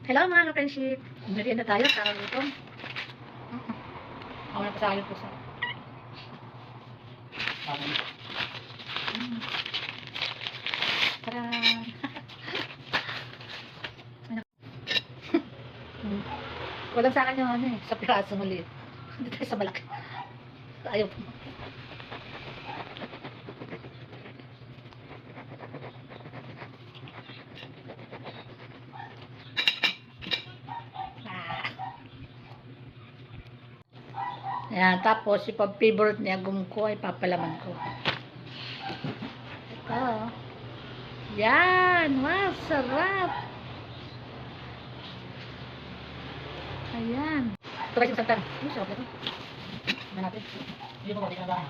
Hello mga ka-friendship. Merienda tayo sa gutom. Ako na pasakal po sa. Tara. Walang sa akin yung ano eh, sa piraso maliit. Hindi tayo sa malaki. Ayaw po. Ayan, tapos yung favorite niya gumko ay papalaman ko. Ito. Yan, masarap. Ayan. Ito guys yung santan. Ano sarap na ito? Ano natin? Hindi mo pati ka ba?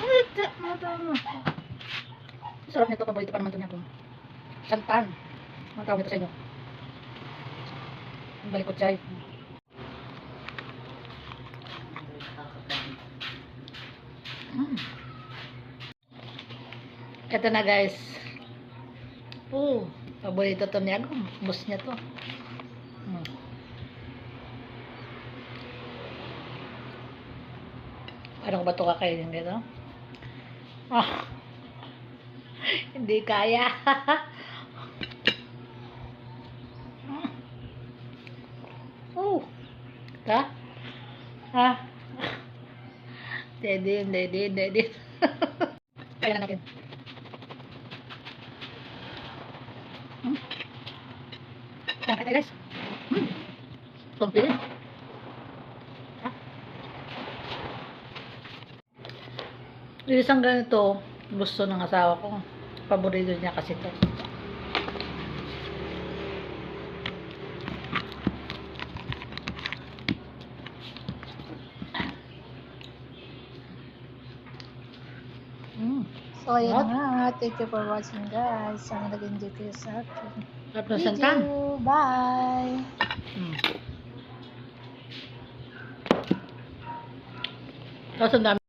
Ay, matama. Sarap nito, paborito pa naman ito niya kung santan. Ang tawag nito sa inyo. Ang balikot siya. Ito na guys. Paborito to niya. Bus niya to. Paano ko ba ito kakainin dito? Hindi kaya. Ta? Dedi. Kaya na natin. Tangkay tayo guys. Complete. Isang ganito gusto ng asawa ko. Paborito niya kasi ito. So, ayun na nga. Thank you for watching, guys. Sana nag-enjoy kayo sa akin. Representan. Bye! Tapos ang dami.